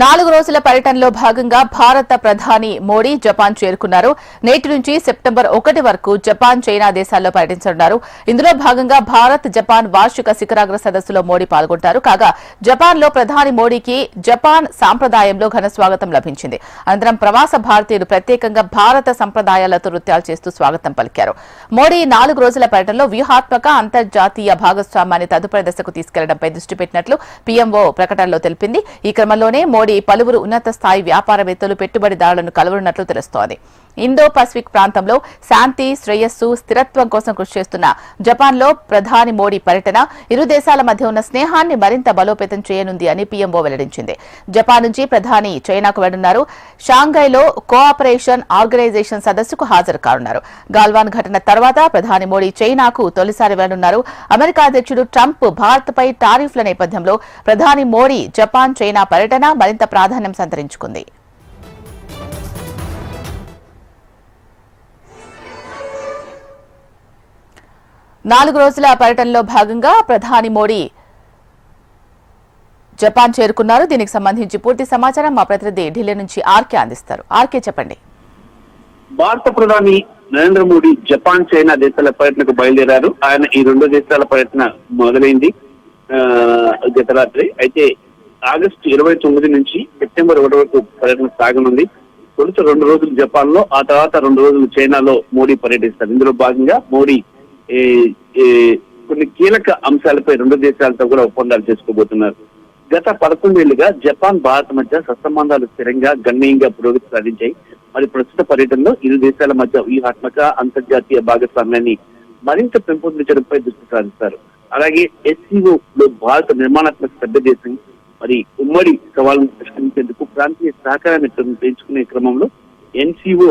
4 రోజుల పర్యటనలో భాగంగా భారత ప్రధాని మోడీ జపాన్ చేరుకున్నారు. నేటి నుంచి సెప్టెంబర్ 1 వరకు జపాన్, చైనా దేశాల్లో పర్యటించనున్నారు. ఇందులో భాగంగా భారత్, జపాన్ వార్షిక శిఖరాగ్ర సదస్సులో మోడీ పాల్గొంటారు. కాగా జపాన్లో ప్రధాని మోడీకి జపాన్ సాంప్రదాయంలో ఘన స్వాగతం లభించింది. అనంతరం ప్రవాస భారతీయులు ప్రత్యేకంగా భారత సంప్రదాయాలతో నృత్యాలు చేస్తూ స్వాగతం పలికారు. మోడీ 4 రోజుల పర్యటనలో వ్యూహాత్మక అంతర్జాతీయ భాగస్వామ్యాన్ని తదుపరి దశకు తీసుకెళ్లడంపై దృష్టి పెట్టినట్లు పీఎంఓ ప్రకటనలో తెలిపింది. ఈ క్రమంలోనే మోడీ పలువురు ఉన్నత స్థాయి వ్యాపారవేత్తలు, పెట్టుబడిదారులను కలవనున్నట్లు తెలుస్తోంది. ఇండో పసిఫిక్ ప్రాంతంలో శాంతి, శ్రేయస్సు, స్థిరత్వం కోసం కృషి చేస్తున్న జపాన్లో ప్రధాని మోడీ పర్యటన ఇరు దేశాల మధ్య ఉన్న స్నేహాన్ని మరింత బలోపేతం చేయనుంది అని పీఎంఓ వెల్లడించింది. జపాన్ నుంచి ప్రధాని చైనాకు వెళ్లనున్నారు. షాంఘైలో కోఆపరేషన్ ఆర్గనైజేషన్ సదస్సుకు హాజరు కానున్నారు. గాల్వాన్ ఘటన తర్వాత ప్రధాని మోడీ చైనాకు తొలిసారి వెళ్లనున్నారు. అమెరికా అధ్యక్షుడు ట్రంప్ భారత్పై టారిఫ్ల నేపథ్యంలో ప్రధాని మోడీ జపాన్, చైనా పర్యటన మరింత ప్రాధాన్యం సంతరించుకుంది. నాలుగు రోజుల పర్యటనలో భాగంగా ప్రధాని మోడీ జపాన్ చేరుకున్నారు. దీనికి సంబంధించి పూర్తి సమాచారం మా ప్రతినిధి ఢిల్లీ నుంచి ఆర్కే అందిస్తారు. ఆర్కే, చెప్పండి. భారత ప్రధాని నరేంద్ర మోడీ జపాన్, చైనా దేశాల పర్యటనకు బయలుదేరారు. ఆయన ఈ 2 దేశాల పర్యటన మొదలైంది గత రాత్రి. అయితే ఆగస్టు 29 నుంచి సెప్టెంబర్ 1 వరకు పర్యటన సాగనుంది. తొలుత 2 రోజులు జపాన్ లో, ఆ తర్వాత 2 రోజులు చైనాలో మోడీ పర్యటిస్తారు. ఇందులో భాగంగా మోడీ కొన్ని కీలక అంశాలపై 2 దేశాలతో కూడా ఒప్పందాలు చేసుకోబోతున్నారు. గత 11 ఏళ్లుగా జపాన్, భారత్ మధ్య సత్సంబంధాలు స్థిరంగా, గణనీయంగా పురోగతి సాధించాయి. మరి ప్రస్తుత పర్యటనలో ఇరు దేశాల మధ్య వ్యూహాత్మక అంతర్జాతీయ భాగస్వామ్యాన్ని మరింత పెంపొందించడంపై దృష్టి సాధిస్తారు. అలాగే ఎస్సీఓ లో భారత నిర్మాణాత్మక సభ్య దేశం మరి ఉమ్మడి సవాళ్ళను పరిష్కరించేందుకు ప్రాంతీయ సహకారాన్ని పెంచుకునే క్రమంలో ఎన్సీఓ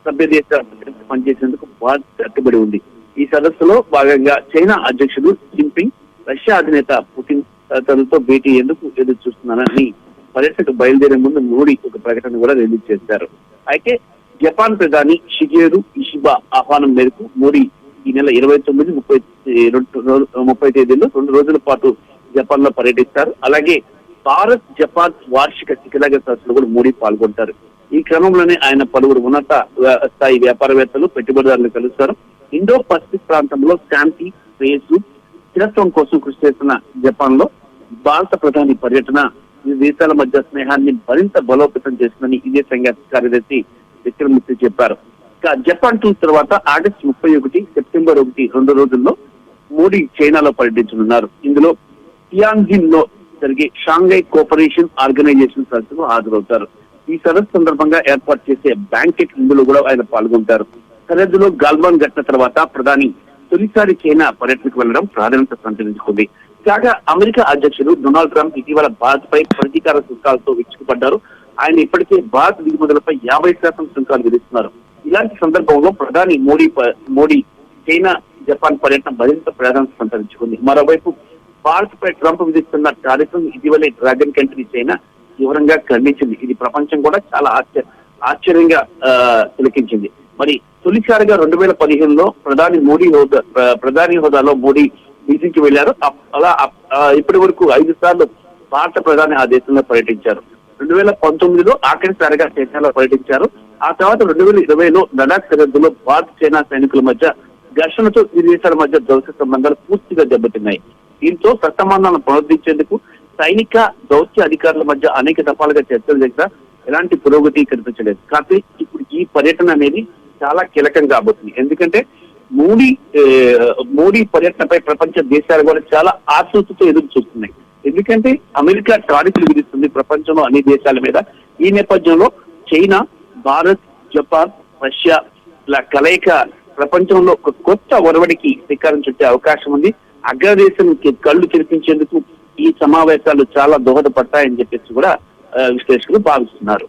సభ్య దేశాలు పనిచేసేందుకు భారత్ కట్టుబడి ఉంది. ఈ సదస్సులో భాగంగా చైనా అధ్యక్షుడు జిన్పింగ్, రష్యా అధినేత పుతిన్ తనతో భేటీ ఎందుకు ఎదురు చూస్తున్నారని పర్యటనకు బయలుదేరే ముందు మోడీ ఒక ప్రకటన కూడా రిలీజ్ చేశారు. అయితే జపాన్ ప్రధాని షిగేరు ఇషిబా ఆహ్వానం మేరకు మోడీ ఈ నెల 29, 30 తేదీల్లో 2 రోజుల పాటు జపాన్ లో పర్యటిస్తారు. అలాగే భారత్, జపాన్ వార్షిక శిఖరాగ్ర సదస్సులో కూడా మోడీ పాల్గొంటారు. ఈ క్రమంలోనే ఆయన పలువురు ఉన్నత స్థాయి వ్యాపారవేత్తలు, పెట్టుబడిదారులు కలుస్తారు. ఇండో పసిఫిక్ ప్రాంతంలో శాంతి, శ్రేయస్సు, స్థిరత్వం కోసం కృషి చేస్తున్న జపాన్ లో భారత ప్రధాని పర్యటన ఈ దేశాల మధ్య స్నేహాన్ని మరింత బలోపేతం చేస్తుందని విదేశాంగ కార్యదర్శి విక్రమ్ చెప్పారు. జపాన్ టూర్ తర్వాత ఆగస్టు 31, సెప్టెంబర్ 1, 2 రోజుల్లో మోడీ చైనాలో పర్యటించనున్నారు. ఇందులో టియాన్జిన్ లో జరిగే షాంఘై కోఆపరేషన్ ఆర్గనైజేషన్ సదస్సుకు హాజరవుతారు. ఈ సదస్సు సందర్భంగా ఏర్పాటు చేసే బ్యాంకెట్ ఇందులో కూడా ఆయన పాల్గొంటారు. సరిహద్దులో గాల్వాన్ ఘటన తర్వాత ప్రధాని తొలిసారి చైనా పర్యటనకు వెళ్లడం ప్రాధాన్యత సంతరించుకుంది. కాగా అమెరికా అధ్యక్షుడు డొనాల్డ్ ట్రంప్ ఇటీవల భారత్ పై ప్రతీకార సుంకాలతో విరుచుకుపడ్డారు. ఆయన ఇప్పటికే భారత్ దిగుమతులపై 50% సుంకాలు విధిస్తున్నారు. ఇలాంటి సందర్భంలో ప్రధాని మోడీ చైనా, జపాన్ పర్యటన మరింత ప్రాధాన్యత సంతరించుకుంది. మరోవైపు భారత్ పై ట్రంప్ విధిస్తున్న టారిఫ్ను ఇటీవలే డ్రాగన్ కంట్రీ చైనా తీవ్రంగా ఖండించింది. ఇది ప్రపంచం కూడా చాలా ఆశ్చర్యంగా తిలకించింది. మరి తొలిసారిగా 2015లో ప్రధాని హోదాలో మోడీ బీజింగ్కి వెళ్లారు. అలా ఇప్పటి వరకు 5 సార్లు భారత ప్రధాని ఆ దేశంలో పర్యటించారు. 2019లో ఆఖరిసారిగా చైనాలో పర్యటించారు. ఆ తర్వాత 2020లో లడాక్ సరిహద్దులో భారత్, చైనా సైనికుల మధ్య ఘర్షణతో ఇరు దేశాల మధ్య దౌత్య సంబంధాలు పూర్తిగా దెబ్బతిన్నాయి. దీంతో సత్సంబంధాలను పునరుద్ధరించేందుకు సైనిక, దౌత్య అధికారుల మధ్య అనేక దఫాలుగా చర్చలు జరిగినా ఎలాంటి పురోగతి కనిపించలేదు. కాకపోతే ఇప్పుడు ఈ పర్యటన అనేది చాలా కీలకం కాబోతుంది. ఎందుకంటే మోడీ పర్యటనపై ప్రపంచ దేశాలు కూడా చాలా ఆతృతతో ఎదురు చూస్తున్నాయి. ఎందుకంటే అమెరికా టారిఫ్లు విధిస్తుంది ప్రపంచంలో అన్ని దేశాల మీద. ఈ నేపథ్యంలో చైనా, భారత్, జపాన్, రష్యా ఇలా కలయిక ప్రపంచంలో ఒక కొత్త ఒరవడికి శ్రీకారం చుట్టే అవకాశం ఉంది. అగ్రదేశం కళ్ళు తెరిపించేందుకు ఈ సమావేశాలు చాలా దోహదపడతాయని చెప్పేసి కూడా విశ్లేషకులు భావిస్తున్నారు.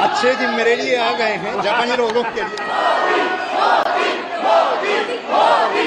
अच्छे दिन मेरे लिए आ गए हैं जापानी लोगों के लिए। మోదీ